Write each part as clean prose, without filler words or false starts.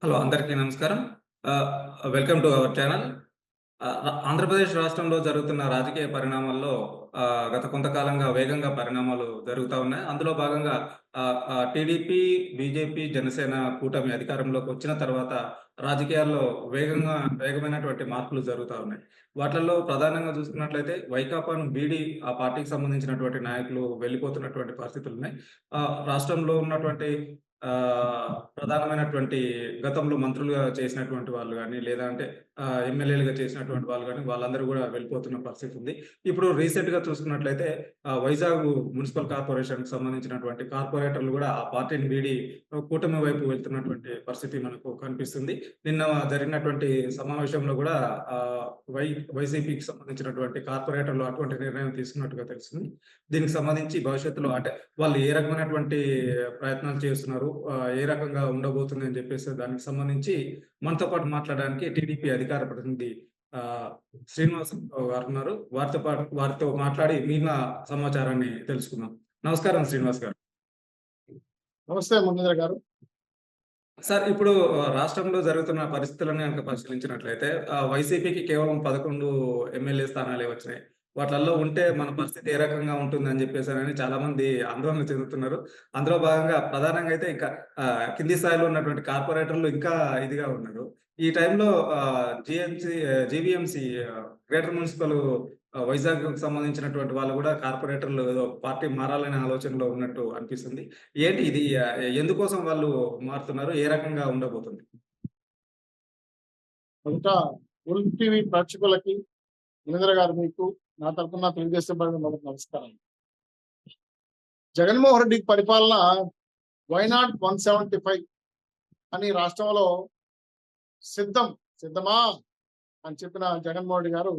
Hello! అందరికీ నమస్కారం. Welcome to our channel. Andhra Pradesh రాష్ట్రంలో జరుగుతున్న రాజకీయ పరిణామాల్లో గత కొంతకాలంగా వేగంగా పరిణామాలు జరుగుతా ఉన్నాయి. అందులో భాగంగా టీడీపీ, బీజేపీ, జనసేన కూటమి అధికారంలోకి వచ్చిన తర్వాత రాజకీయాల్లో వేగమైనటువంటి మార్పులు జరుగుతా ఉన్నాయి. వాటిల్లో ప్రధానంగా చూసుకున్నట్లయితే వైకాపాను వీడి ఆ పార్టీకి సంబంధించినటువంటి నాయకులు వెళ్ళిపోతున్నటువంటి పరిస్థితులున్నాయి. రాష్ట్రంలో ఉన్నటువంటి ప్రధానమైనటువంటి గతంలో మంత్రులుగా చేసినటువంటి వాళ్ళు గాని, లేదా అంటే ఎమ్మెల్యేలుగా చేసినటువంటి వాళ్ళు గాని, వాళ్ళందరూ గూడా వెళ్ళిపోతున్న పరిస్థితి ఉంది. ఇప్పుడు రీసెంట్‌గా చూసుకున్నట్లయితే వైజాగ్ మున్సిపల్ కార్పొరేషన్‌కి సంబంధించినటువంటి కార్పొరేటర్లు గూడా ఆ పార్టీని వీడి కూటమి వైపు వెళ్తున్నటువంటి పరిస్థితి మనకు కనిపిస్తుంది. నిన్న జరిగినటువంటి సమావేశంలో గూడా ఆహ్, వై వైసీపీకి సంబంధించినటువంటి కార్పొరేటర్లు అటువంటి నిర్ణయం తీసుకున్నట్టుగా తెలిసింది. దీనికి సంబంధించి భవిష్యత్తులో అంటే వాళ్ళు ఏ రకమైనటువంటి ప్రయత్నాలు చేస్తున్నారు, ఏ రకంగా ఉండబోతుంది అని చెప్పేసి దానికి సంబంధించి మనతో పాటు మాట్లాడడానికి టీడీపీ అధికార ప్రతినిధి ఆహ్, శ్రీనివాసరావు గారున్నారు. వారితో మాట్లాడి మిగిలిన సమాచారాన్ని తెలుసుకుందాం. నమస్కారం శ్రీనివాస్ గారు. నమస్తే మునీంద్ర గారు. సార్ ఇప్పుడు రాష్ట్రంలో జరుగుతున్న పరిస్థితులను గనక పరిశీలించినట్లయితే వైసీపీకి కేవలం 11 ఎమ్మెల్యే స్థానాలే వచ్చినాయి. వాట్లల్లో ఉంటే మన పరిస్థితి ఏ రకంగా ఉంటుందని చెప్పేసనని చాలామంది ఆందోళన చెందుతున్నారు. అందులో భాగంగా ప్రధానంగా అయితే ఇంకా కింది స్థాయిలో ఉన్నటువంటి కార్పొరేటర్లు ఇంకా ఇదిగా ఉన్నారు. ఈ టైంలో జీవీఎంసీ గ్రేటర్ మున్సిపల్ వైజాగ్‌కి సంబంధించినటువంటి వాళ్ళు గూడా కార్పొరేటర్లు ఏదో పార్టీ మారాలనే ఆలోచనలో ఉన్నట్టు అనిపిస్తుంది. ఏంటి ఇది ఎందుకోసం వాళ్ళు మారుతున్నారు? ఏ రకంగా ఉండబోతుంది? మొదట ఉల్ఫ్ టీవీ ప్రేక్షకులకి, మునీంద్ర గారు మీకు నా తరపున తెలుగుదేశం పార్టీ మొదటి నమస్కారం. జగన్మోహన్ రెడ్డి పరిపాలన వైనాట్ 175 అని రాష్ట్రంలో సిద్ధమా అని చెప్పిన జగన్మోహన్ రెడ్డి గారు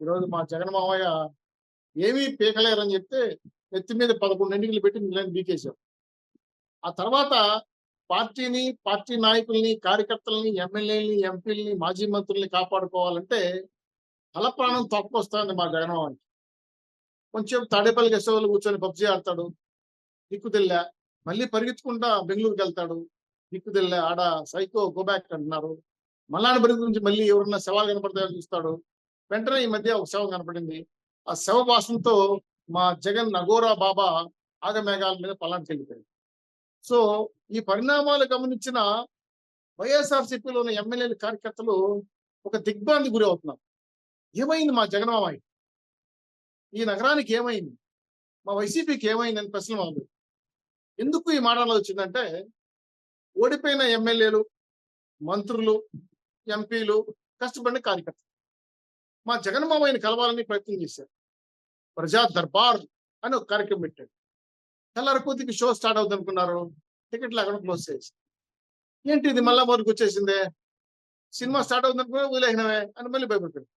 ఈరోజు మా జగన్ మామయ్య ఏమీ పీకలేరని చెప్తే నెత్తి మీద 11 ఎన్నికలు పెట్టి మిగిలిన బీకేశారు. ఆ తర్వాత పార్టీని, పార్టీ నాయకుల్ని, కార్యకర్తల్ని, ఎమ్మెల్యేలని, ఎంపీలని, మాజీ మంత్రుల్ని కాపాడుకోవాలంటే తలప్రాణం తోక్కొస్తుంది మా జగన్మోహన్‌కి. కొంచెం తాడేపల్లి గెస్ట్ హౌస్‌లో కూర్చొని పబ్‌జీ ఆడతాడు. దిక్కుతెల్లే. మళ్ళీ పరిగెత్తుకుంటా బెంగుళూరుకెళ్తాడు. దిక్కుతెల్లే. ఆడ సైకో గో బ్యాక్ అంటున్నారు. మల్లాడి బరి గురించి మళ్ళీ ఎవరన్నా శవాలు కనపడతాయని చూస్తాడు. వెంటనే ఈ మధ్య ఒక శవం కనపడింది. ఆ శవ వాసనతో మా జగన్ నగోరా బాబా ఆగమేఘాల మీద పల్లానికెళ్ళిపోయాడు. సో, ఈ పరిణామాలు గమనించిన వైఎస్ఆర్‌సీపీలోని ఎమ్మెల్యేలు, కార్యకర్తలు ఒక దిగ్భ్రాంతికి గురవుతున్నారు. ఏమైంది మా జగన్ మామయ్య? ఈ నగరానికి ఏమైంది? మా వైసీపీకి ఏమైందని ప్రశ్నలు మొదలయ్యాయి. ఎందుకు ఈ మాట వచ్చిందంటే, ఓడిపోయిన ఎమ్మెల్యేలు, మంత్రులు, ఎంపీలు, కష్టపడిన కార్యకర్తలు. మా జగన్ మామయ్యని కలవాలని ప్రయత్నం చేశారు. ప్రజా దర్బార్ అని ఒక కార్యక్రమం పెట్టాడు. తెల్లారిపోతే షో స్టార్ట్ అవుతుందనుకున్నారు. టికెట్లు అక్కడ క్లోజ్ చేసి. ఏంటి ఇది మళ్ళా మొదలుకొచ్చేసిందే? సినిమా స్టార్ట్ అవుతుందనుకున్నా వదిలేసినవే అని మళ్ళీ భయపడిపోయాడు.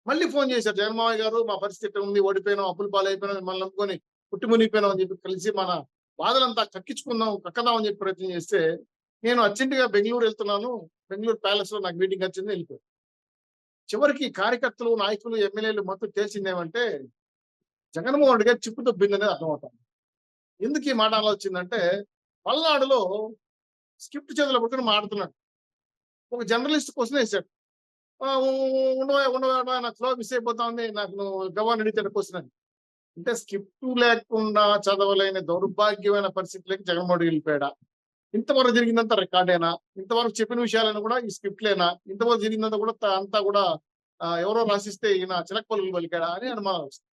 మళ్ళీ ఫోన్ చేశారు. జగన్మోహన్ గారు మా పరిస్థితి ఇట్లా ఉంది. ఓడిపోయినాం, అప్పుల పాలైపోయినాం, మిమ్మల్ని నమ్ముకొని పుట్టి మునిగిపోయినాం అని చెప్పి కలిసి మన బాధలంతా కక్కించుకుందాం, కక్కదాం అని చెప్పి ప్రయత్నం చేస్తే, నేను అర్జెంట్‌గా బెంగుళూరు వెళ్తున్నాను. బెంగుళూరు ప్యాలెస్‌లో నాకు మీటింగ్ వచ్చింది వెళ్ళిపోయాను. చివరికి కార్యకర్తలు, నాయకులు, ఎమ్మెల్యేలు మొత్తం తేల్చిందేమంటే, జగన్మోహన్ రెడ్డి గారు చిప్పు దొబ్బిందనేది అర్థమవుతుంది. ఎందుకు ఈ మాట అలా వచ్చిందంటే, పల్నాడులో స్క్రిప్ట్ చేతిలో పట్టుకొని మాట్లాడుతున్నాడు. ఒక జర్నలిస్ట్ క్వెషన్ వేసాడు. ఉండవా నాకు ఫ్లో మిస్ అయిపోతా ఉంది. నాకు నువ్వు గవ్వని అడిగితే క్వెషన్ అని. అంటే స్క్రిప్ట్ లేకుండా చదవలేని దౌర్భాగ్యమైన పరిస్థితులకి జగన్మోహన్ రెడ్డి వెళ్ళిపోయాడా? ఇంతవరకు జరిగిందంతా రికార్డేనా? ఇంతవరకు చెప్పిన విషయాలను కూడా ఈ స్క్రిప్ట్‌లేనా? ఇంతవరకు జరిగిందంతా కూడా అంతా కూడా ఎవరో రాసిస్తే ఈయన చిలక పలుకులు పలికాడా అని అనుమానం వస్తుంది.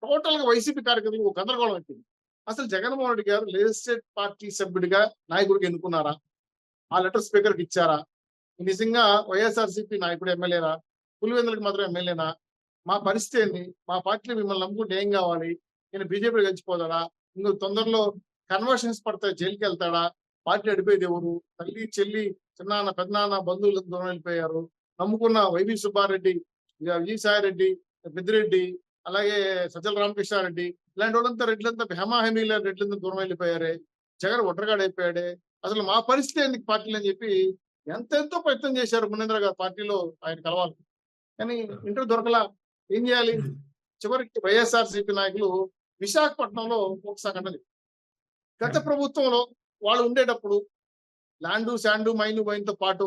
టోటల్‌గా వైసీపీ కార్యకర్తలకు ఒక గందరగోళం వచ్చింది. అసలు జగన్మోహన్ రెడ్డి గారు లెజిస్లేటివ్ పార్టీ సభ్యుడిగా, నాయకుడిగా ఎన్నుకున్నారా? ఆ లెటర్ స్పీకర్‌కి ఇచ్చారా? నిజంగా వైఎస్ఆర్‌సీపీ నాయకుడు ఎమ్మెల్యేనా? పులివెందులకు మాత్రం ఎమ్మెల్యేనా? మా పరిస్థితి ఏంది? మా పార్టీలో మిమ్మల్ని నమ్ముకుంటే ఏం కావాలి? ఈయన బీజేపీలో కలిసిపోతాడా? ఇంక తొందరలో కన్వర్షన్స్ పడతాయి, జైలుకెళ్తాడా? పార్టీ నడిపేది ఎవరు? తల్లి, చెల్లి, చిన్నాన్న, పెదనాన్న, బంధువులంతా దూరం వెళ్ళిపోయారు. నమ్ముకున్న వైవి సుబ్బారెడ్డి, విజయసాయిరెడ్డి, పెద్దిరెడ్డి, అలాగే సజ్జల రామకృష్ణారెడ్డి ఇలాంటి వాళ్ళంతా రెడ్లంతా హేమాహేమీల రెడ్లంతా దూరం వెళ్ళిపోయారే. జగన్ ఒంటరిగాడైపోయాడే. అసలు మా పరిస్థితి ఏంది పార్టీలో అని చెప్పి ఎంతెంతో ప్రయత్నం చేశారు మునీంద్ర గారు పార్టీలో ఆయన కలవాలి. కానీ ఇంటర్ దొరకలా. ఏం చేయాలి? హ్మ్. చివరికి వైఎస్ఆర్‌సీపీ నాయకులు విశాఖపట్నంలో ఒక సంఘటన. గత హ్మ్. ప్రభుత్వంలో వాళ్ళు ఉండేటప్పుడు ల్యాండు, శాండు, మైను, వైన్‌తో పాటు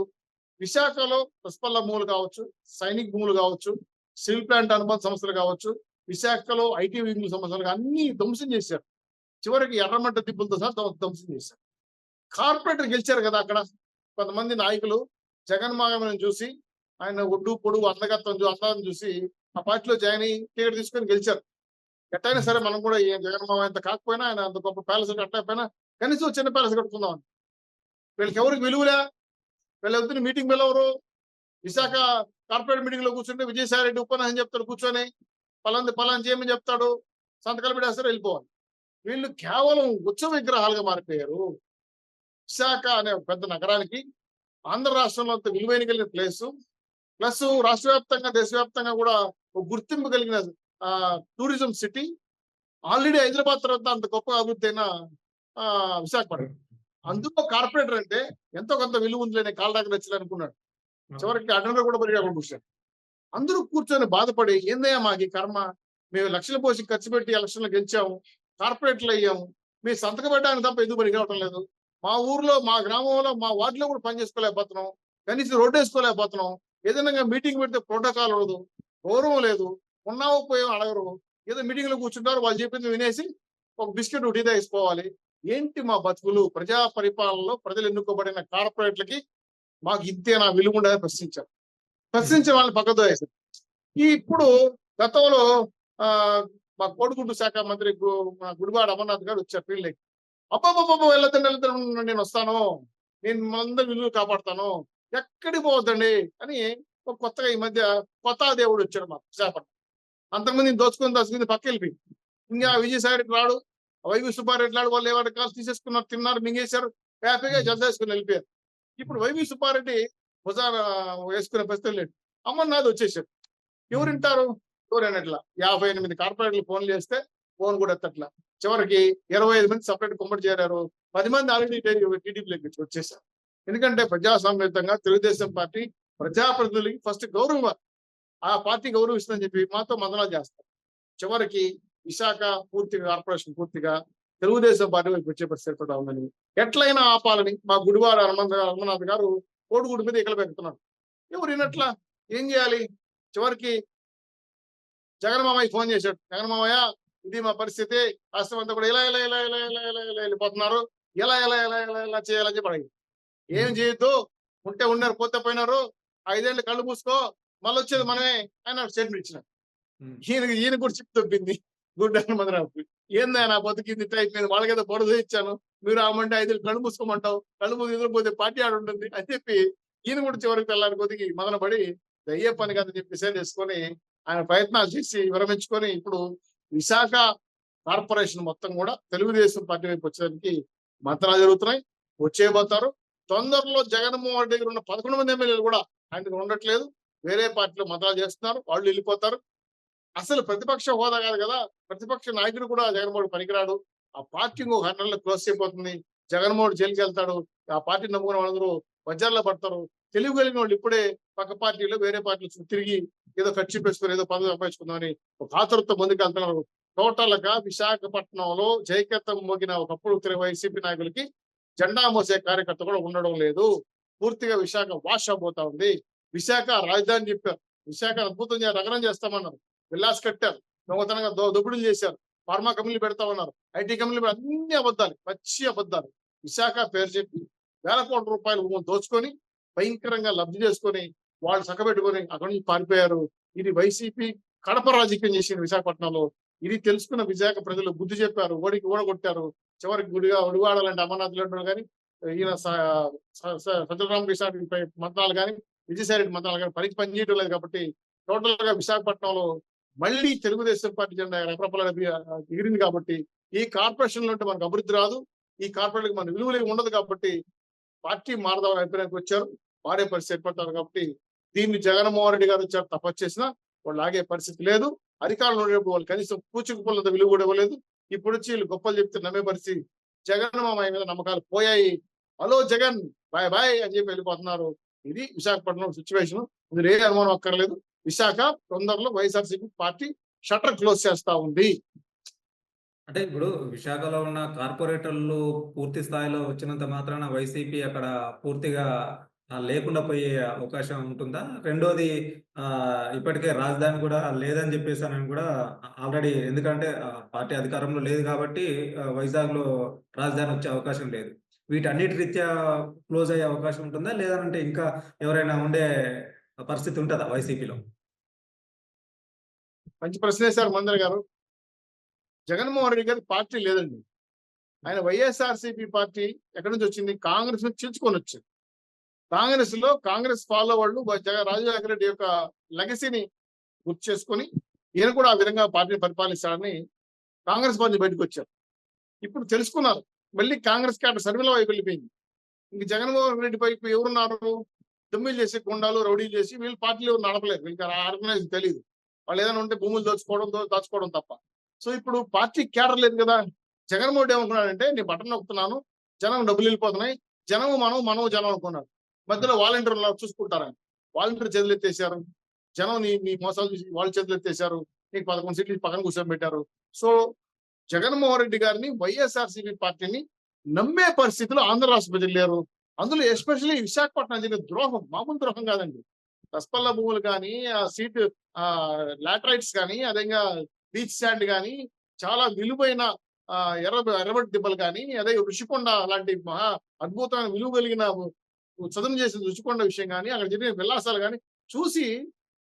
విశాఖలో పుష్పల భూములు కావచ్చు, సైనిక్ భూములు కావచ్చు, స్టీల్ ప్లాంట్ అనుబంధ సంస్థలు కావచ్చు, విశాఖలో ఐటీ వింగ్‌ల సంస్థలు అన్నీ ధ్వంసం చేశారు. చివరికి ఎర్రమట్ట దిబ్బలతో సహా ధ్వంసం చేశారు. కార్పొరేటర్ గెలిచారు కదా అక్కడ. కొంతమంది నాయకులు జగన్మోహన్ చూసి ఆయన ఒడ్డు పొడుగు అందాన్ని చూసి ఆ పార్టీలో జాయిన్ అయ్యి టికెట్ తీసుకొని గెలిచారు. ఎట్టయినా సరే మనం కూడా ఈ జగన్మోహన్ అంత కాకపోయినా ఆయన అంత గొప్ప ప్యాలెస్ కట్టకపోయినా కనీసం చిన్న ప్యాలెస్ కట్టుకుందాం. వీళ్ళకి ఎవరికి విలువలే. వీళ్ళొద్దున మీటింగ్ పిలవరు. విశాఖ కార్పొరేట్ మీటింగ్ లో కూర్చుంటే విజయసాయి రెడ్డి ఉపన్యాసం చెప్తాడు కూర్చొని, పలానా చేయమని చెప్తాడు, సంతకాలు పెట్టేస్తారు, వెళ్ళిపోవాలి. వీళ్ళు కేవలం ఉత్సవ విగ్రహాలుగా మారిపోయారు. విశాఖ అనే ఒక పెద్ద నగరానికి ఆంధ్ర రాష్ట్రంలో అంత విలువైన కలిగిన ప్లేసు, ప్లస్ రాష్ట్ర వ్యాప్తంగా దేశవ్యాప్తంగా కూడా ఒక గుర్తింపు కలిగిన టూరిజం సిటీ. ఆల్రెడీ హైదరాబాద్ తర్వాత అంత గొప్ప అభివృద్ధి అయిన విశాఖపట్నం. అందులో కార్పొరేటర్ అంటే ఎంతో కొంత విలువ ఉందిలేని కాళ్ళ దగ్గర వచ్చి అనుకున్నాడు. చివరికి అటెండర్ కూడా పరిగా కూర్చాడు. అందరూ కూర్చొని బాధపడి ఏందయ్యా మాకు ఈ కర్మ, మేము లక్షలు పోసి ఖర్చు పెట్టి ఎలక్షన్లు గెలిచాము, కార్పొరేట్లు అయ్యాము, మీ సంతకం పెట్టడానికి తప్ప ఎందుకు పని కావటం లేదు, మా ఊర్లో మా గ్రామంలో మా వార్డులో కూడా పని చేసుకోలేకపోతున్నాం, కనీసం రోడ్డు వేసుకోలేకపోతున్నాం, ఏదైనా మీటింగ్ పెడితే ప్రోటోకాల్ ఉండదు, గౌరవం లేదు, ఉన్నావో పోయాం అడగరు, ఏదో మీటింగ్ లో కూర్చుంటారు, వాళ్ళు చెప్పింది వినేసి ఒక బిస్కెట్ ఉటిదా వేసుకోవాలి. ఏంటి మా బతుకులు? ప్రజా పరిపాలనలో ప్రజలు ఎన్నుకోబడిన కార్పొరేట్లకి మాకు ఇంతేనా విలువ ఉండదని ప్రశ్నించే వాళ్ళని పక్కతో వేశారు. ఇప్పుడు గతంలో మా కోడిగుడ్డు శాఖ మంత్రి గుడివాడ అమర్నాథ్ గారు వచ్చారు ఫీల్డ్కి. అబ్బాబ్బాబ్బా వెళ్ళొద్దండి, నేను వస్తాను, నేను మనందరి విలువలు కాపాడుతాను, ఎక్కడికి పోవద్దండి అని ఒక కొత్తగా ఈ మధ్య కొత్త దేవుడు వచ్చాడు మాకు విశాఖపట్నం. అంతకుముందు దోచుకుని పక్క వెళ్ళిపోయి ఇంకా విజయసాయి రెడ్డి రాడు, వైవి సుబ్బారెడ్డి రాడు, వాళ్ళు ఏవాడి కాలు తీసేసుకున్నారు, తిన్నారు, మింగేశారు, హ్యాపీగా జల్దేసుకుని వెళ్ళిపోయారు. ఇప్పుడు వైవి సుబ్బారెడ్డి భుజాన వేసుకునే పరిస్థితి లేదు. అమర్నాథ్ వచ్చేసారు. ఎవరు వింటారు? ఎవరైనట్లా 58 కార్పొరేట్లు ఫోన్లు చేస్తే ఫోన్ కూడా ఎత్తట్లా. చివరికి 25 మంది సపరేట్ కుమ్మడి చేరారు. 10 మంది ఆల్రెడీ టీడీపీలోకి వచ్చేసారు. ఎందుకంటే ప్రజాస్వామ్యతంగా తెలుగుదేశం పార్టీ ప్రజాప్రతినిధులకి ఫస్ట్ గౌరవం, ఆ పార్టీ గౌరవిస్తుందని చెప్పి మాతో మదనాలు చేస్తారు. చివరికి విశాఖ కార్పొరేషన్ పూర్తిగా తెలుగుదేశం పార్టీ వైపు వచ్చే పరిస్థితి ఏర్పడా ఉందని, ఎట్లయినా ఆపాలని మా గుడివాడ హనుమంతనాథ్ గారు కోడిగుడి మీద ఇక్కడ పెడుతున్నారు. ఎవరు వినట్లా, ఏం చేయాలి? చివరికి జగన్మామయ్య ఫోన్ చేశాడు. జగన్మామయ్య, ఇది మా పరిస్థితి, రాష్ట్రం అంతా కూడా ఇలా ఇలా ఇలా ఇలా ఇలా ఇలా ఇలా వెళ్ళిపోతున్నారు, ఎలా ఎలా ఎలా ఎలా ఎలా చేయాలని చెప్పి అడిగి, ఏం చేయొద్దు, ఉంటే ఉన్నారు, పోతే పోయినారు, 5 ఏళ్ళు కళ్ళు మూసుకో, మళ్ళీ వచ్చేది మనమే ఆయన స్టేట్మెంట్ ఇచ్చినారు. ఈయన కూడా చిప్ తప్పింది గుడ్డ హనుమంతరావు. ఏందా నా బతికింది అయిపోయింది, వాళ్ళకేదో పొడదు ఇచ్చాను, మీరు ఆమంటే 5 ఏళ్ళు కళ్ళు మూసుకోమంటావు, కళ్ళు మూసి ఎదురుపోతే పార్టీ ఆడు ఉంటుంది అని చెప్పి ఈయన కూడా చివరికి తెల్లారి కొద్దికి మదనపడి అయ్యే పని కాదని చెప్పి డిసైడ్ చేసుకొని ఆయన ప్రయత్నాలు చేసి విరమించుకొని ఇప్పుడు విశాఖ కార్పొరేషన్ మొత్తం కూడా తెలుగుదేశం పార్టీ వైపు వచ్చేదానికి మంత్రాలు జరుగుతున్నాయి, వచ్చేయబోతారు. తొందరలో జగన్మోహన్ రెడ్డి దగ్గర ఉన్న 11 మంది ఎమ్మెల్యేలు కూడా ఆయనకు ఉండట్లేదు, వేరే పార్టీలో మంత్రాలు చేస్తున్నారు, వాళ్ళు వెళ్ళిపోతారు. అసలు ప్రతిపక్ష హోదా కాదు కదా, ప్రతిపక్ష నాయకుడు కూడా జగన్మోహన్ పనికిరాడు. ఆ పార్టీ ఇంకొక 6 నెలల్లో క్లోజ్ అయిపోతుంది, జగన్మోహన్ జైలుకి వెళ్తాడు, ఆ పార్టీ నమ్ముకున్న వాళ్ళందరూ బజార్లో పడతారు. తెలివి కలిగిన వాళ్ళు ఇప్పుడే పక్క పార్టీలో వేరే పార్టీలు తిరిగి ఏదో ఖర్చు పెంచుకొని ఏదో పదవి సంపాదించుకుందామని ఒక ఆతురత ముందుకు వెళ్తున్నారు. టోటల్ గా విశాఖపట్నంలో జైకత్తం మోగిన ఒకప్పుడు వైసీపీ నాయకులకి జెండా మోసే కార్యకర్త కూడా ఉండడం లేదు. పూర్తిగా విశాఖ వాష్ అయిపోతా ఉంది. విశాఖ రాజధాని చెప్పారు, విశాఖ అద్భుతంగా నగరం చేస్తామన్నారు, విల్లాస్ కట్టారు, దొంగతనంగా దోపిడీలు చేశారు, ఫార్మా కంపెనీలు పెడతామన్నారు, ఐటీ కంపెనీలు, అన్ని అబద్ధాలు, పచ్చి అబద్ధాలు. విశాఖ పేరు చెప్పి వేల కోట్ల రూపాయలు దోచుకొని భయంకరంగా లబ్ధి చేసుకొని వాళ్ళు చక్కబెట్టుకొని అక్కడి నుంచి పారిపోయారు. ఇది వైసీపీ కడప రాజకీయం చేసింది విశాఖపట్నంలో. ఇది తెలుసుకున్న విశాఖ ప్రజలు బుద్ధి చెప్పారు, ఓడగొట్టారు. చివరికి ఒడివాడాలంటే అమర్నాథ్ రెడ్డి కానీ, ఈయన సజ్జల రామకృష్ణ మంత్రాలు కానీ, విజయసాయి రెడ్డి మంత్రాలు కానీ పనిచేయడం లేదు. కాబట్టి టోటల్ గా విశాఖపట్నంలో మళ్ళీ తెలుగుదేశం పార్టీ జెండా రెపరెపలా ఎగిరింది. కాబట్టి ఈ కార్పొరేషన్ లో మనకు అభివృద్ధి రాదు, ఈ కార్పొరేట్ మన విలువలు ఉండదు. కాబట్టి పార్టీ మారదామని అభిప్రాయానికి వచ్చారు, మారే పరిస్థితి ఏర్పడతారు. కాబట్టి దీన్ని జగన్మోహన్ రెడ్డి గారు వచ్చారు తపస్సు చేసినా వాళ్ళు ఆగే పరిస్థితి లేదు. అధికారంలో ఉండేప్పుడు వాళ్ళు కనీసం పూచికి పుల్లంత విలువ కూడా ఇవ్వలేదు. ఇప్పుడు వచ్చి వీళ్ళు గొప్పలు చెప్తే నమ్మే పరిస్థితి. జగన్మామయ్య మీద నమ్మకాలు పోయాయి. హలో జగన్, బాయ్ బాయ్ అని చెప్పి వెళ్ళిపోతున్నారు. ఇది విశాఖపట్నం సిచ్యువేషన్. ఇందులో ఏ అనుమానం అక్కర్లేదు. విశాఖ తొందరలో వైఎస్ఆర్సీపీ పార్టీ షట్టర్ క్లోజ్ చేస్తా ఉంది. అంటే ఇప్పుడు విశాఖలో ఉన్న కార్పొరేటర్లు పూర్తి స్థాయిలో వచ్చినంత మాత్రాన వైసీపీ అక్కడ పూర్తిగా లేకుండా పోయే అవకాశం ఉంటుందా? రెండోది ఇప్పటికే రాజధాని కూడా లేదని చెప్పేసనని కూడా ఆల్రెడీ ఎందుకంటే పార్టీ అధికారంలో లేదు కాబట్టి వైజాగ్‌లో రాజధాని వచ్చే అవకాశం లేదు. వీటన్నిటి రీత్యా క్లోజ్ అయ్యే అవకాశం ఉంటుందా? లేదనంటే ఇంకా ఎవరైనా ఉండే పరిస్థితి ఉంటదా వైసీపీలో? మంచి ప్రశ్న వేశారు మందర్ గారు. జగన్మోహన్ రెడ్డి గారి పార్టీ లేదండి. ఆయన వైఎస్ఆర్సీపీ పార్టీ ఎక్కడి నుంచి వచ్చింది? కాంగ్రెస్ నుంచి చీల్చుకొని వచ్చింది. కాంగ్రెస్ ఫాలో వాళ్ళు రాజశేఖర రెడ్డి యొక్క లెగసీని గుర్తు చేసుకొని ఈయన కూడా ఆ విధంగా పార్టీని పరిపాలిస్తాడని కాంగ్రెస్ పార్టీ బయటకు వచ్చారు. ఇప్పుడు తెలుసుకున్నారు. మళ్ళీ కాంగ్రెస్ క్యాడర్ శర్మిల వైపు వెళ్ళిపోయింది. ఇంక జగన్మోహన్ రెడ్డి వైపు ఎవరున్నారు? దొమ్మిలు చేసి, గుండాలు, రౌడీలు చేసి వీళ్ళు పార్టీలు ఎవరు నడపలేరు. వీళ్ళకి ఆర్గనైజ్ తెలియదు. వాళ్ళు ఏదైనా ఉంటే భూములు దాచుకోవడం తప్ప. సో ఇప్పుడు పార్టీ క్యాడర్ లేదు కదా. జగన్మోహన్ రెడ్డి ఏమనుకున్నాడంటే నేను బటన్ నొక్కుతున్నాను, జనం డబ్బులు వెళ్ళిపోతున్నాయి, జనం మనం జనం అనుకున్నాడు. మధ్యలో వాలంటీర్లు చూసుకుంటారని వాలంటీర్ చేతులు ఎత్తేసారు. జనం నీ మోసాలు చూసి వాళ్ళు చేతులు ఎత్తేసారు. నీకు 11 సీట్లు పక్కన కూర్చోబెట్టారు. సో జగన్మోహన్ రెడ్డి గారిని వైఎస్ఆర్సీపీ పార్టీని నమ్మే పరిస్థితిలో ఆంధ్ర రాష్ట్ర ప్రజలు లేరు. అందులో ఎస్పెషల్లీ విశాఖపట్నం జరిగిన ద్రోహం మామూలు ద్రోహం కాదండి. దస్పల్ల భూములు కానీ, ఆ సీట్ లాటరైట్స్ కానీ, అదేగా బీచ్ శాండ్ కానీ, చాలా విలువైన ఎర్రబట్టి దిబ్బలు కానీ, అదే ఋషికొండ అలాంటి మహా అద్భుతమైన విలువ కలిగిన చదును చేసిన రుచికొండ విషయం కానీ, అక్కడ జరిగిన విలాసాలు కానీ చూసి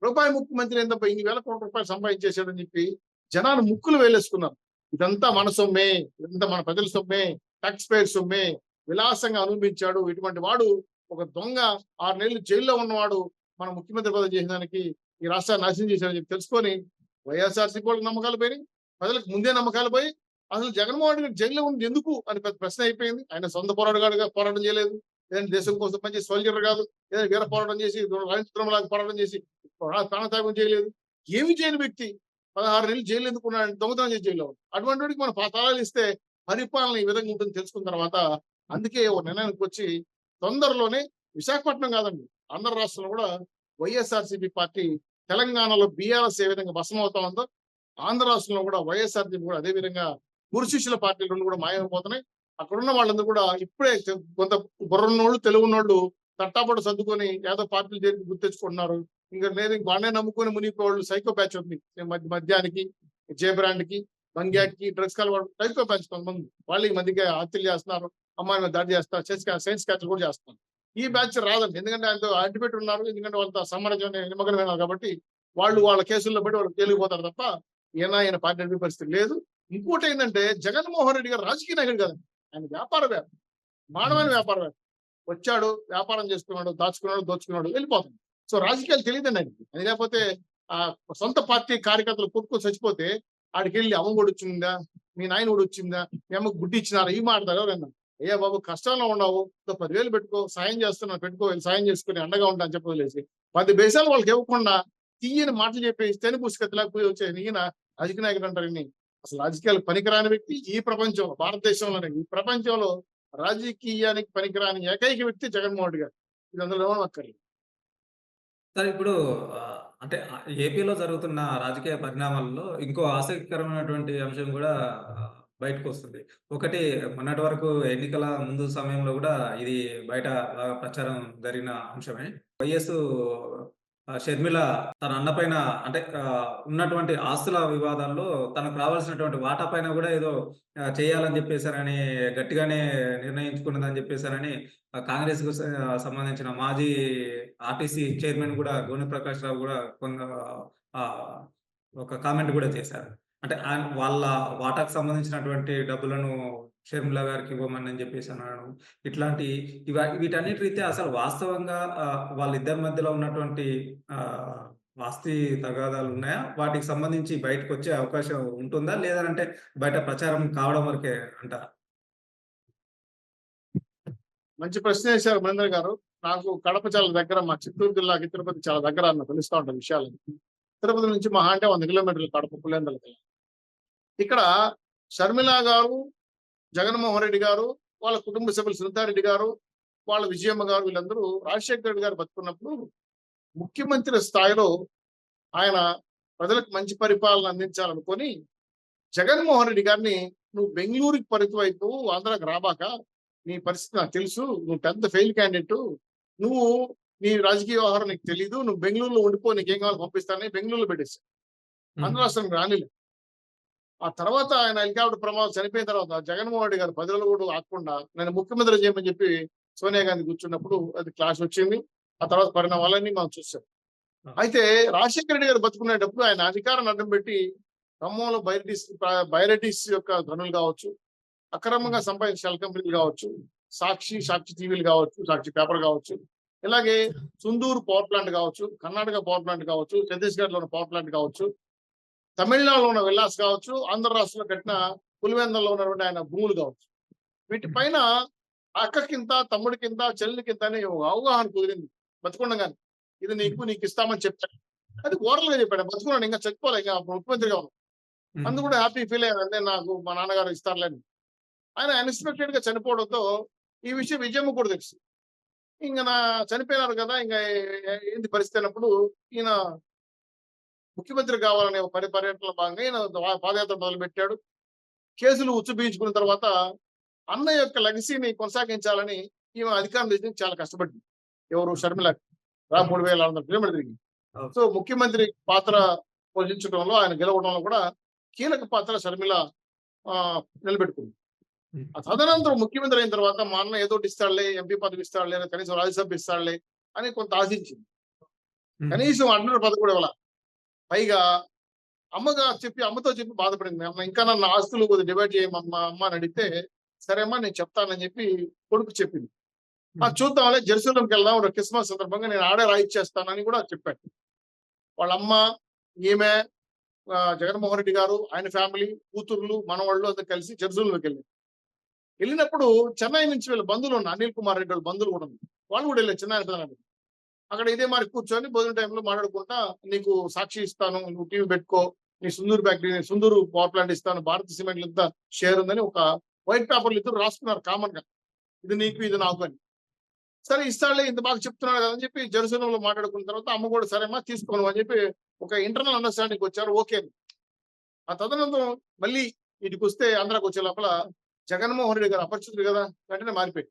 రూపాయి ముఖ్యమంత్రి ఎంత ఇన్ని వేల కోట్ల రూపాయలు సంపాదించేశాడని చెప్పి జనాలు ముక్కులు వేలేసుకున్నారు. ఇదంతా మన సొమ్మే, ఇదంతా మన ప్రజల సొమ్మే, టాక్స్ పేయర్ సొమ్మే, విలాసంగా అనుభవించాడు. ఇటువంటి వాడు ఒక దొంగ 6 నెలలు జైల్లో ఉన్నవాడు మన ముఖ్యమంత్రి పదవి చేసిన దానికి ఈ రాష్ట్రాన్ని నాశనం చేశాడని చెప్పి తెలుసుకొని వైఎస్ఆర్సీపీ వాళ్ళకి నమ్మకాలు పోయి, ప్రజలకు ముందే నమ్మకాలు పోయి అసలు జగన్మోహన్ రెడ్డి జైల్లో ఉంది ఎందుకు అని పెద్ద ప్రశ్న అయిపోయింది. ఆయన సొంత పోరాటం చేయలేదు, లేదంటే దేశం కోసం మంచి సోల్జర్ కాదు, ఏదైనా వీర పోరాటం చేసి రాజకీయ పోరాటం చేసి ప్రాణత్యాగం చేయలేదు. ఏమి చేయని వ్యక్తి 16 నెలలు జైలు ఎందుకున్నాడు? దొంగతనం చేసి జైల్లో. అటువంటి వాడికి మనం తాళాలు ఇస్తే పరిపాలన ఈ విధంగా ఉంటుంది తెలుసుకున్న తర్వాత అందుకే ఒక నిర్ణయానికి వచ్చి తొందరలోనే విశాఖపట్నం కాదండి, ఆంధ్ర రాష్ట్రంలో కూడా వైఎస్ఆర్సీపీ పార్టీ తెలంగాణలో బీఆర్ఎస్ ఏ విధంగా భస్మం అవుతా ఉందో ఆంధ్ర రాష్ట్రంలో కూడా వైఎస్ఆర్సీపీ కూడా అదే విధంగా గురుశిష్యుల పార్టీలు రెండు కూడా మాయమైపోతున్నాయి. అక్కడున్న వాళ్ళందరూ కూడా ఇప్పుడే కొంత బుర్రన్నోళ్ళు తెలుగున్నోళ్ళు తట్టాపట్టు సర్దుకొని ఏదో పార్టీలు చేరి గుర్తెచ్చుకుంటున్నారు. ఇంకా లేదు వాడినే నమ్ముకొని మునిగిపోవాళ్ళు సైకో బ్యాచ్ ఉంది. మద్యానికి, జేబ్రాండ్కి, బంగ్యాకి, డ్రగ్స్ కలవాడు సైకో బ్యాచ్ కొంతమంది వాళ్ళు ఈ మధ్యగా హత్యలు చేస్తున్నారు, అమ్మాయి మీద దాడి చేస్తారు, సైన్స్ క్యాచ్ కూడా చేస్తున్నారు. ఈ బ్యాచ్ రాదండి, ఎందుకంటే ఆయనతో అడ్డుపెట్టి ఉన్నారు, ఎందుకంటే వాళ్ళతో సామ్రాజ్యం నిమగ్నమైనారు కాబట్టి వాళ్ళ కేసుల్లో బట్టి వాళ్ళు తేలిపోతారు తప్ప ఆయన పార్టీ నడిపే పరిస్థితి లేదు. ఇంకోటి ఏంటంటే జగన్మోహన్ రెడ్డి గారు రాజకీయ నాయకుడు కాదండి, ఆయన వ్యాపారవేత్త, మానవైన వ్యాపారవేత్త. వచ్చాడు, వ్యాపారం చేసుకున్నాడు, దోచుకున్నాడు, వెళ్ళిపోతాడు. సో రాజకీయాలు తెలియదండి ఆయనకి. అది లేకపోతే సొంత పార్టీ కార్యకర్తలు కొట్టుకొని చచ్చిపోతే ఆడికి వెళ్ళి అమ్మ కూడా వచ్చిందా, మీ నాయన కూడా వచ్చిందా, మీ అమ్మకు గుడ్డి ఇచ్చినారా, ఈ మాట్లాడతారు ఎవరన్నా. అయ్యా బాబు కష్టాల్లో ఉన్నావు, 10,000 పెట్టుకో, సాయం చేస్తున్నా పెట్టుకో, సాయం చేసుకుని అండగా ఉంటా అని చెప్పలేసి 10 పైసలు వాళ్ళకి ఇవ్వకుండా తీయని మాటలు చెప్పేసి తెని పుస్తకత్తులాగా పోయి వచ్చే ఈయన రాజకీయ నాయకుడు అంటారు. అసలు రాజకీయాలు పనికిరాని వ్యక్తి ఈ ప్రపంచంలో, భారతదేశంలోనే ఈ ప్రపంచంలో రాజకీయానికి పనికిరాని ఏకైక వ్యక్తి జగన్మోహన్ రెడ్డి గారు. ఇది అందులో అక్కర్లేదు. సార్ ఇప్పుడు అంటే ఏపీలో జరుగుతున్న రాజకీయ పరిణామాల్లో ఇంకో ఆసక్తికరమైనటువంటి అంశం గూడా బయటకొస్తుంది. ఒకటి మొన్నటి వరకు ఎన్నికల ముందు సమయంలో గూడా ఇది బయట బాగా ప్రచారం జరిగిన అంశమే. వైఎస్ షర్మిల తన అన్న పైన అంటే ఉన్నటువంటి ఆస్తుల వివాదాల్లో తనకు రావాల్సినటువంటి వాటా పైన గూడా ఏదో చేయాలని జెప్పేసారని గట్టిగానే నిర్ణయించుకున్నదని జెప్పేసారని కాంగ్రెస్‌కు సంబంధించిన మాజీ ఆర్టీసీ చైర్మన్ గూడా గోనె ప్రకాష్ రావు గూడా ఆహ్, ఒక కామెంట్ గూడా చేశారు. అంటే వాళ్ళ వాటాకు సంబంధించినటువంటి డబ్బులను షర్మిల గారికి ఇవ్వమని జెప్పేసి అనడం. ఇట్లాంటి వీటన్నిటి రీత్యా అసలు వాస్తవంగా వాళ్ళిద్దరి మధ్యలో ఉన్నటువంటి ఆహ్, ఆస్తి తగాదాలు ఉన్నాయా? వాటికి సంబంధించి బయటకొచ్చే అవకాశం ఉంటుందా? లేదనంటే బయట ప్రచారం కావడం వరకే అంటారా? మంచి ప్రశ్న వేశారు మహేంద్ర గారు. నాకు కడప చాలా దగ్గర, మా చిత్తూరు జిల్లాకి తిరుపతి చాలా దగ్గర అన్న తెలుస్తా ఉంటాయి విషయాలు. తిరుపతి నుంచి మహా అంటే 100 కిలోమీటర్లు కడప పులివెందులకి. ఇక్కడ షర్మిల గారు, జగన్మోహన్ రెడ్డి గారు, వాళ్ళ కుటుంబ సభ్యులు సునీతారెడ్డి గారు, వాళ్ళ విజయమ్మ గారు వీళ్ళందరూ రాజశేఖర రెడ్డి గారు బతుకున్నప్పుడు ముఖ్యమంత్రి స్థాయిలో ఆయన ప్రజలకు మంచి పరిపాలన అందించాలనుకొని జగన్మోహన్ రెడ్డి గారిని నువ్వు బెంగళూరుకి పరిమితం అయిపోవు, ఆంధ్రాకి రాబాక, నీ పరిస్థితి నాకు తెలుసు, నువ్వు పెద్ద ఫెయిల్ క్యాండిడేట్, నువ్వు నీ రాజకీయ వ్యవహారం నీకు తెలీదు, నువ్వు బెంగళూరులో ఉండిపో, నీకేం కావాలో పంపిస్తానని బెంగళూరులో పెట్టేశారు. ఆంధ్ర రాష్ట్రానికి రానిలే. ఆ తర్వాత ఆయన హెలికాప్టర్ ప్రమాదం చనిపోయిన తర్వాత జగన్మోహన్ రెడ్డి గారు 10 రోజులు కూడా ఆగకుండా నేను ముఖ్యమంత్రి చేయమని చెప్పి సోనియా గాంధీ కూర్చున్నప్పుడు అది క్లాష్ వచ్చింది. ఆ తర్వాత పరిణామాలన్నీ మనం చూసాం. అయితే రాజశేఖర రెడ్డి గారు బతుకునేటప్పుడు ఆయన అధికారాన్ని అడ్డం పెట్టి ఖమ్మంలో బైరెడ్డిస్ యొక్క గనులు కావచ్చు, అక్రమంగా సంపాదించిన షెల్ కంపెనీలు కావచ్చు, సాక్షి టీవీలు కావచ్చు, సాక్షి పేపర్ కావచ్చు, ఇలాగే సుందూరు పవర్ ప్లాంట్ కావచ్చు, కర్ణాటక పవర్ ప్లాంట్ కావచ్చు, ఛత్తీస్గఢ్ లో ఉన్న పవర్ ప్లాంట్ కావచ్చు, తమిళనాడులో ఉన్న విల్లాస్ కావచ్చు, ఆంధ్ర రాష్ట్రంలో కట్టిన పులివెందులలో ఉన్నటువంటి ఆయన భూములు కావచ్చు, వీటిపైన అక్కకింత, తమ్ముడికింత, చెల్లికింత అని ఒక అవగాహన కుదిరింది బతుకుండగానే. ఇది నీకు ఇస్తామని చెప్పాడు. అది ఓరల్ గా చెప్పాడు. బతుకున్నాడు, ఇంకా చెప్పుకోలే, ఇంకా ముఖ్యమంత్రిగా ఉన్నాడు. అందుకు కూడా హ్యాపీ ఫీల్ అయ్యాను, అంటే నాకు మా నాన్నగారు ఇస్తారులేని. ఆయన అన్ఎక్స్పెక్టెడ్ గా చనిపోవడంతో ఈ విషయం విజయమ్మ కూడా తెలుసు. ఇంకా నా చనిపోయినారు కదా, ఇంకా ఏంటి పరిస్థితి అన్నప్పుడు ఈయన ముఖ్యమంత్రి కావాలనే ఒక పర్యటనలో భాగంగా ఈయన పాదయాత్ర మొదలుపెట్టాడు. కేసులు ఉచ్చుబిగించుకున్న తర్వాత అన్న యొక్క లెగసీని కొనసాగించాలని ఈమె అధికారం తెచ్చి చాలా కష్టపడింది. ఎవరు? షర్మిల. 3600 కిలోమీటర్ తిరిగి. సో ముఖ్యమంత్రి పాత్ర పోషించడంలో, ఆయన గెలవడంలో కూడా కీలక పాత్ర షర్మిల నిలబెట్టుకుంది. ఆ తదనంతరం ముఖ్యమంత్రి అయిన తర్వాత మా అన్న ఏదో ఇస్తాడులే, ఎంపీ పదవి ఇస్తాడులే, కనీసం రాజ్యసభ ఇస్తాడులే అని కొంత ఆశించింది. కనీసం అడ్డర్ పదవి కూడా ఇవ్వాల. పైగా అమ్మతో చెప్పి బాధపడింది. అమ్మ ఇంకా నన్ను ఆస్తులు కొద్దిగా డివైడ్ చేయమమ్మా అమ్మ అని అడిగితే, సరే అమ్మా నేను చెప్తానని చెప్పి కొడుకు చెప్పింది. చూద్దాంలే, జెరూసలంకి వెళ్దాం, క్రిస్మస్ సందర్భంగా నేను ఆడే రాయిచ్చేస్తానని కూడా చెప్పాడు. వాళ్ళ అమ్మ, ఈమె, జగన్మోహన్ రెడ్డి గారు, ఆయన ఫ్యామిలీ, కూతుర్లు, మనవాళ్ళు అందరూ కలిసి జెరూసలంకి వెళ్ళినప్పుడు చెన్నై నుంచి వీళ్ళ బంధువులు ఉన్న అనిల్ కుమార్ రెడ్డి వాళ్ళ బంధువులు కూడా ఉన్నారు. వాళ్ళు కూడా వెళ్ళారు చెన్నై. అక్కడ ఇదే మరి కూర్చొని భోజన టైంలో మాట్లాడుకుంటా, నీకు సాక్షి ఇస్తాను, నువ్వు టీవీ పెట్టుకో, నీ సుందూరు పవర్ ప్లాంట్ ఇస్తాను, భారత సిమెంట్ ఇంత షేర్ ఉందని ఒక వైట్ పేపర్లు ఇద్దరు రాసుకున్నారు కామన్ గా, ఇది నీకు ఇది నాకు అని. సరే ఇస్తాడులే, ఇంత బాగా చెప్తున్నాడు కదా అని చెప్పి జెరూసలంలో మాట్లాడుకున్న తర్వాత అమ్మ కూడా సరేమ్మా తీసుకోను అని చెప్పి ఒక ఇంటర్నల్ అండర్స్టాండింగ్ వచ్చారు. ఓకే. ఆ తదనంతరం మళ్ళీ ఇటుకు వస్తే ఆంధ్రాకి వచ్చే లోపల జగన్మోహన్ రెడ్డి గారు అపరిచితుడు కదా, వెంటనే మారిపోయి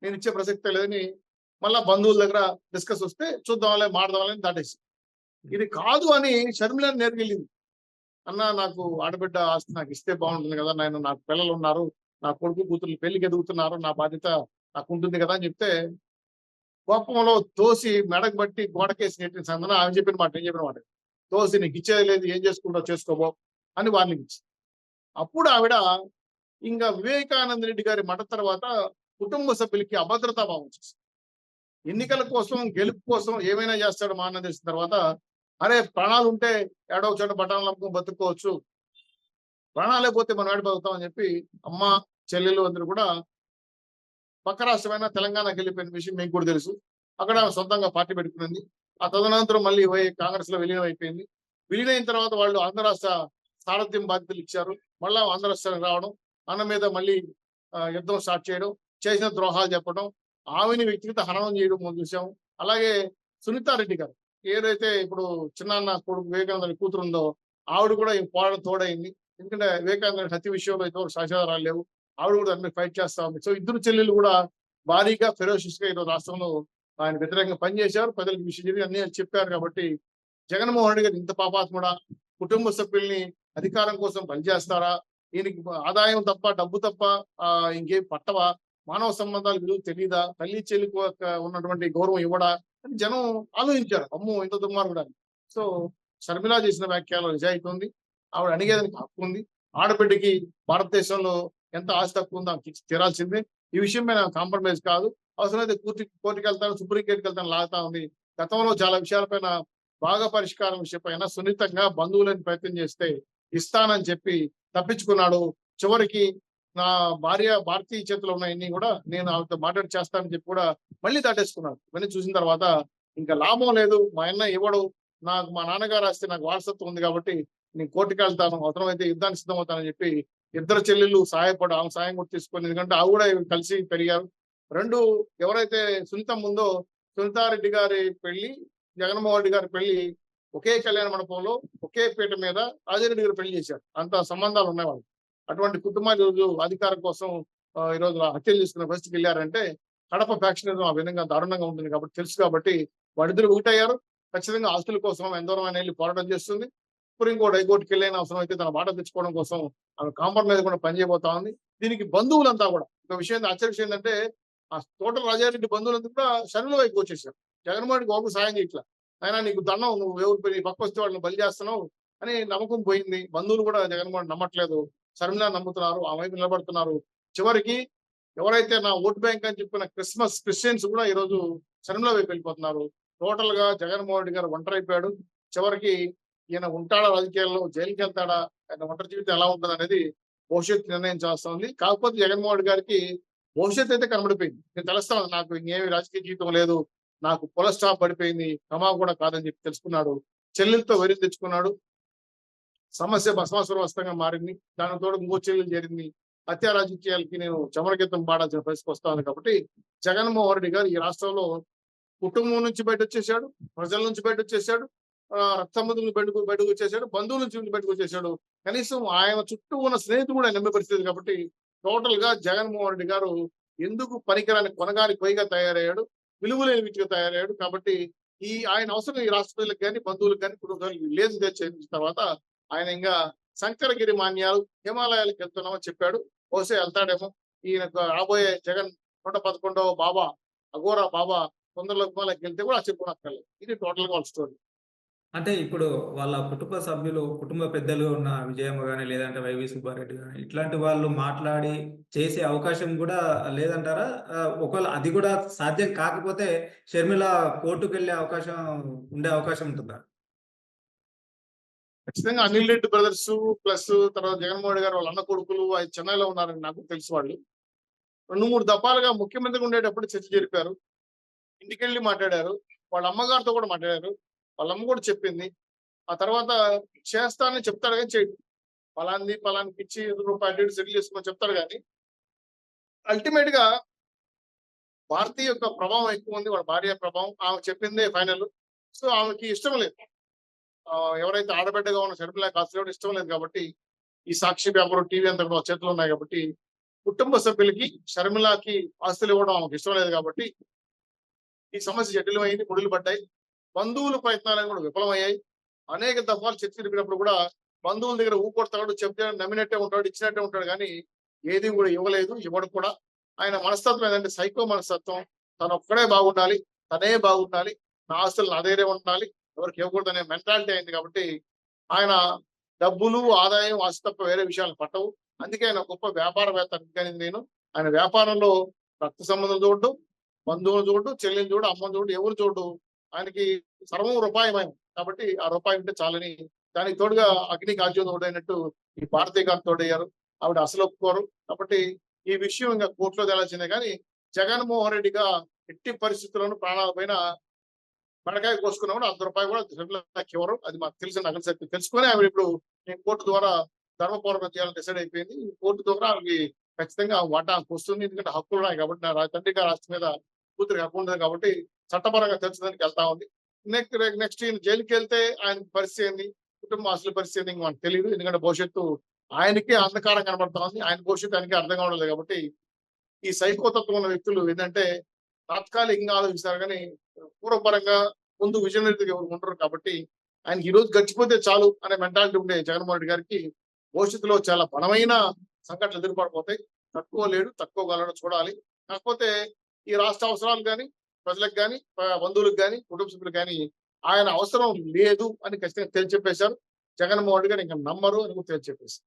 నేను ఇచ్చే ప్రసక్తే లేదని మళ్ళా బంధువుల దగ్గర డిస్కస్ వస్తే చూద్దాంలే, మాడదాంలే దాటేసి, ఇది కాదు అని షర్మిలని నేర్కెళ్ళింది. అన్న నాకు ఆడబిడ్డ ఆస్తి నాకు ఇస్తే బాగుంటుంది కదా, నాకు పిల్లలు ఉన్నారు, నా కొడుకు కూతురు పెళ్లికి ఎదుగుతున్నారు, నా బాధ్యత నాకు ఉంటుంది కదా అని చెప్తే, కోపంలో తోసి మెడకు బట్టి గోడకేసి నెట్టిన సందన ఆమె చెప్పిన మాట, ఏం చెప్పిన మాట, తోసి నీకు ఇచ్చేది లేదు, ఏం చేసుకుంటావు చేసుకోబో అని వార్నింగ్ ఇచ్చింది. అప్పుడు ఆవిడ ఇంకా వివేకానంద రెడ్డి గారి మట తర్వాత కుటుంబ సభ్యులకి అభద్రతా భావం చేసింది. ఎన్నికల కోసం, గెలుపు కోసం ఏమైనా చేస్తాడు మా అన్న తెలిసిన తర్వాత, అరే ప్రాణాలు ఉంటే ఏడో చోట బఠాన్లు అమ్ముకుని బతుక్కోవచ్చు, ప్రాణాలే పోతే మనం ఏడు బతుకుతాం అని చెప్పి అమ్మ, చెల్లెలు అందరూ కూడా పక్క రాష్ట్రమైన తెలంగాణకి వెళ్ళిపోయిన విషయం మీకు కూడా తెలుసు. అక్కడ సొంతంగా పార్టీ పెట్టుకునింది. ఆ తదనంతరం మళ్ళీ కాంగ్రెస్ లో విలీనం అయిపోయింది. విలీనైన తర్వాత వాళ్ళు ఆంధ్ర రాష్ట్ర సారథ్యం బాధ్యతలు ఇచ్చారు. మళ్ళా ఆంధ్ర రాష్ట్రానికి రావడం, అన్న మీద మళ్ళీ యుద్ధం స్టార్ట్ చేయడం, చేసిన ద్రోహాలు చెప్పడం, ఆమెని వ్యక్తిగత హననం చేయడం మనం చూసాము. అలాగే సునీతారెడ్డి గారు, ఏదైతే ఇప్పుడు చిన్నాన్న కొడుకు వివేకానంద కూతురు ఉందో, ఆవిడ కూడా ఈ పోరాటం తోడైంది. ఎందుకంటే వివేకానంద హత్య విషయంలో అయితే సాక్ష్యాధారాలు లేవు, ఆవిడ కూడా దాన్ని ఫైట్ చేస్తా ఉంది. సో ఇద్దరు చెల్లెళ్ళు కూడా భారీగా ఫెరోషియస్ గా ఈరోజు రాష్ట్రంలో ఆయన వ్యతిరేకంగా పనిచేశారు. ప్రజలకు విషయం జరిగి అన్ని చెప్పారు. కాబట్టి జగన్మోహన్ రెడ్డి గారు ఇంత పాపాత్ముడా, కుటుంబ సభ్యుల్ని అధికారం కోసం పనిచేస్తారా, ఈయనకి ఆదాయం తప్ప, డబ్బు తప్ప ఇంకేం పట్టవా, మానవ సంబంధాలు విలువ తెలియదా, తల్లి చెల్లికి ఉన్నటువంటి గౌరవం ఇవ్వడా అని జనం ఆలోచించారు. అమ్మో ఇంత దుర్మార్గుడా. సో షర్మిల చేసిన వ్యాఖ్యలో నిజాయితీ ఉంది. ఆవిడ అడిగేదానికి హక్కు ఉంది. ఆడబిడ్డకి భారతదేశంలో ఎంత ఆస్తి హక్కు ఉందో ఆమెకి తీరాల్సిందే. ఈ విషయం మీద కాంప్రమైజ్ కాదు. అవసరమైతే కోర్టుకి వెళ్తాను, సుప్రీంకోర్టుకి వెళ్తాను లాగుతా ఉంది. గతంలో చాలా విషయాలపైన బాగా పరిష్కారం విషయపైన సున్నితంగా బంధువులని ప్రయత్నం చేస్తే ఇస్తానని చెప్పి తప్పించుకున్నాడు. చివరికి నా భార్య భారతీయ చేతిలో ఉన్నాయన్నీ కూడా నేను ఆవిడతో మాట్లాడి చేస్తానని చెప్పి కూడా మళ్ళీ దాటేసుకున్నాడు. ఇవన్నీ చూసిన తర్వాత ఇంకా లాభం లేదు, మా అన్న ఇవ్వడు, నాకు మా నాన్నగారు రాస్తే నాకు వారసత్వం ఉంది కాబట్టి నేను కోర్టుకి వెళ్తాను, అవసరమైతే యుద్ధానికి సిద్ధమవుతానని చెప్పి ఇద్దరు చెల్లెళ్ళు సహాయపడి ఆమె సాయం కూడా తీసుకొని, ఎందుకంటే ఆవి కూడా కలిసి పెరిగారు. రెండు ఎవరైతే సునీతం ఉందో, సునీతారెడ్డి గారి పెళ్లి, జగన్మోహన్ రెడ్డి గారి పెళ్లి ఒకే కళ్యాణ మండపంలో ఒకే పీట మీద రాజారెడ్డి గారు పెళ్లి చేశారు. అంత సంబంధాలు ఉన్నాయి వాళ్ళకి. అటువంటి కుటుంబాలు ఈరోజు అధికారం కోసం ఈరోజు హత్యలు చేసుకునే పరిస్థితికి వెళ్ళారంటే కడప ఫ్యాక్షనిజం ఆ విధంగా దారుణంగా ఉంటుంది కాబట్టి తెలుసు కాబట్టి వాళ్ళిద్దరు ఒకటయ్యారు. ఖచ్చితంగా ఆస్తుల కోసం ఎందూరమైన వెళ్ళి పోరాటం చేస్తుంది. సుప్రీంకోర్టు హైకోర్టుకి వెళ్ళిన అవసరం అయితే తన మాట తెచ్చుకోవడం కోసం ఆమె కాంప్రమైజ్ కూడా పనిచేయబోతా ఉంది. దీనికి బంధువులంతా కూడా ఒక విషయం ఆశ్చర్య విషయం ఏంటంటే ఆ తోటల రాజారెడ్డి బంధువులంతా కూడా షర్మిల వైపు వచ్చేసారు. జగన్మోహన్ బాబు సాయం చేయట్లా. ఆయన నీకు దండం, నువ్వు ఎవరు నీ పక్క వస్తే వాళ్ళని బలి చేస్తున్నావు అని నమ్మకం పోయింది. బంధువులు కూడా జగన్మోహన్ నమ్మట్లేదు. షర్మిల నమ్ముతున్నారు, ఆ వైపు నిలబడుతున్నారు. చివరికి ఎవరైతే నా ఓట్ బ్యాంక్ అని చెప్పిన క్రిస్టియన్స్ కూడా ఈరోజు షర్మిల వైపు వెళ్ళిపోతున్నారు. టోటల్ గా జగన్మోహన్ రెడ్డి గారు ఒంటరైపోయాడు. చివరికి ఈయన ఉంటాడా రాజకీయాల్లో, జైలుకి వెళ్తాడా, ఆయన ఒంటరి జీవితం ఎలా ఉంటుంది అనేది భవిష్యత్తు నిర్ణయం చేస్తా ఉంది. కాకపోతే జగన్మోహన్ రెడ్డి గారికి భవిష్యత్తు అయితే కనబడిపోయింది. నేను తెలుస్తాను, నాకు ఇంకేమి రాజకీయ జీవితం లేదు, నాకు పుల స్టాప్ పడిపోయింది, క్షమా కూడా కాదని చెప్పి తెలుసుకున్నాడు. చెల్లెలతో వెరీ తెచ్చుకున్నాడు. సమస్య భస్మాసురవస్తంగా మారింది. దానికి తోడు ఇంకో చెల్లెలు చేరింది. హత్యా రాజకీయాలకి నేను చమరగీతం పాడాల్సిన పరిస్థితి వస్తాను. కాబట్టి జగన్మోహన్ రెడ్డి గారు ఈ రాష్ట్రంలో కుటుంబం నుంచి బయట వచ్చేసాడు, ప్రజల నుంచి బయట వచ్చేసాడు, రక్త సంబంధుల బయటకు వచ్చేసాడు, బంధువుల నుంచి బయటకు వచ్చేసాడు. కనీసం ఆయన చుట్టూ ఉన్న స్నేహితులు కూడా నమ్మే పరిస్థితి. కాబట్టి టోటల్ గా జగన్మోహన్ రెడ్డి గారు ఎందుకు పనికిరాని కొనగాని పొయ్యిగా తయారయ్యాడు, విలువలేని వ్యక్తిగా తయారయ్యాడు. కాబట్టి ఆయన అవసరం ఈ రాష్ట్ర ప్రజలకు కానీ, బంధువులకు కానీ, కుటుంబాలకు లేదు చేసిన తర్వాత ఆయన ఇంకా శంకరగిరి మాన్యాలు హిమాలయాలకు వెళ్తున్నామని చెప్పాడు. బహుశా వెళ్తాడేమో. ఈయనకు రాబోయే జగన్ 111వ బాబా, అఘోరా బాబా తొందరలో హిమాలయకి వెళ్తే కూడా చెప్పుకోనక్కర్లేదు. ఇది టోటల్ గా వాళ్ళ స్టోరీ. అంటే ఇప్పుడు వాళ్ళ కుటుంబ సభ్యులు, కుటుంబ పెద్దలు ఉన్న విజయమ్మ గాని, లేదంటే వైవి సుబ్బారెడ్డి గాని, ఇట్లాంటి వాళ్ళు మాట్లాడి చేసే అవకాశం గూడా లేదంటారా? ఒకవేళ అది గూడా సాధ్యం కాకపోతే షర్మిల కోర్టుకెళ్ళే అవకాశం ఉండే అవకాశం ఉంటుందా? ఖచ్చితంగా అనిల్ రెడ్డి బ్రదర్స్ ప్లస్ తర్వాత జగన్మోహన్ రెడ్డి గారు వాళ్ళ అన్న కొడుకులు చెన్నైలో ఉన్నారని నాకు తెలుసు. వాళ్ళు 2-3 దఫాలుగా ముఖ్యమంత్రిగా ఉండేటప్పుడు చర్చ జరిపారు. ఇంటికెళ్ళి మాట్లాడారు. వాళ్ళ అమ్మగారితో కూడా మాట్లాడారు. వాళ్ళ అమ్మ కూడా చెప్పింది. ఆ తర్వాత చేస్తానని చెప్తాడు కానీ చేయడు. పలానికి ఇచ్చి రూపాయలు సెటిల్ చేసుకుని చెప్తాడు కానీ అల్టిమేట్ గా భారతీయ యొక్క ప్రభావం ఎక్కువ ఉంది. వాళ్ళ భార్య ప్రభావం. ఆమె చెప్పిందే ఫైనల్. సో ఆమెకి ఇష్టం లేదు. ఎవరైతే ఆడబిడ్డగా ఉన్న షర్మిల కాస్త ఇష్టం లేదు కాబట్టి ఈ సాక్షి పేపర్, టీవీ అంతా కూడా చేతులు ఉన్నాయి కాబట్టి కుటుంబ సభ్యులకి షర్మిలకి ఆస్తులు ఇవ్వడం ఆమెకు ఇష్టం లేదు కాబట్టి ఈ సమస్య జటిలమైంది, ముడులు పడ్డాయి. బంధువుల ప్రయత్నాలు కూడా విఫలమయ్యాయి. అనేక దఫాలు చర్చ జరిపినప్పుడు కూడా బంధువుల దగ్గర ఊకొడతాడు, చెప్తే నమ్మినట్టే ఉంటాడు, ఇచ్చినట్టే ఉంటాడు కానీ ఏది కూడా ఇవ్వలేదు, ఇవ్వడం కూడా. ఆయన మనస్తత్వం ఏంటంటే సైకో మనస్తత్వం. తను ఒక్కడే బాగుండాలి, తనే బాగుండాలి, నా ఆస్తులు నా దగ్గరే ఉండాలి, ఎవరికి ఇవ్వకూడదు అనే మెంటాలిటీ అయింది. కాబట్టి ఆయన డబ్బులు, ఆదాయం, ఆస్తి తప్ప వేరే విషయాలు పట్టవు. అందుకే ఆయన గొప్ప వ్యాపారవేత్త అందుకని నేను. ఆయన వ్యాపారంలో రక్త సంబంధం చూడు, బంధువులు చూడు, చెల్లిని చూడు, అమ్మని చూడు, ఎవరు చూడు. ఆయనకి సర్వం రూపాయమయం. కాబట్టి ఆ రూపాయి ఉంటే చాలని. దానికి తోడుగా అగ్ని కాజ్యం తోడైనట్టు ఈ భారతీయ గారు తోడయ్యారు. ఆవిడ అసలు ఒప్పుకోరు. కాబట్టి ఈ విషయం ఇంకా కోర్టులో తేలాల్సిందే కానీ జగన్మోహన్ రెడ్డిగా ఎట్టి పరిస్థితుల్లోనూ ప్రాణాల పైన మెడకాయ కోసుకున్నామని ₹1 కూడా షర్మిలకి ఇవ్వరు. అది మాకు తెలిసిన నగల సత్యం తెలుసుకొని ఆవిడ ఇప్పుడు నేను కోర్టు ద్వారా ధర్మ పోరాటం చేయాలని డిసైడ్ అయిపోయింది. కోర్టు ద్వారా ఆమెకి ఖచ్చితంగా వాటా వస్తుంది. ఎందుకంటే హక్కులు ఉన్నాయి కాబట్టి. నా తండ్రి గారి ఆస్తి మీద కూతురికి హక్కు ఉండదు కాబట్టి చట్టపరంగా తెలుసుకోవడానికి వెళ్తా ఉంది. నెక్స్ట్ ఈయన జైలుకి వెళ్తే ఆయన పరిస్థితి ఏంది, కుటుంబ ఆస్తుల పరిస్థితి ఏంది మనకు తెలియదు. ఎందుకంటే భవిష్యత్తు ఆయనకే అంధకారం కనబడతా ఉంది. ఆయన భవిష్యత్తు ఆయనకే అర్థం కావడం కాబట్టి ఈ సైకోతత్వం ఉన్న వ్యక్తులు ఏంటంటే తాత్కాలికంగా ఆలోచిస్తారు కానీ పూర్వపరంగా ముందు విజనరీగా ఎవరు ఉండరు. కాబట్టి ఆయనకి ఈ రోజు గడిచిపోతే చాలు అనే మెంటాలిటీ ఉండే జగన్మోహన్ రెడ్డి గారికి భవిష్యత్తులో చాలా బలమైన సంఘటనలు ఎదురుపడిపోతాయి. తక్కువ తక్కువగలడో చూడాలి. కాకపోతే ఈ రాష్ట్ర అవసరాలు కానీ, ప్రజలకు కానీ, బంధువులకు కానీ, కుటుంబ సభ్యులకు కానీ ఆయన అవసరం లేదు అని ఖచ్చితంగా తేల్చి చెప్పేశారు. జగన్మోహన్ రెడ్డి గారు ఇంకా నమ్మరు అని తేల్చి చెప్పేశారు.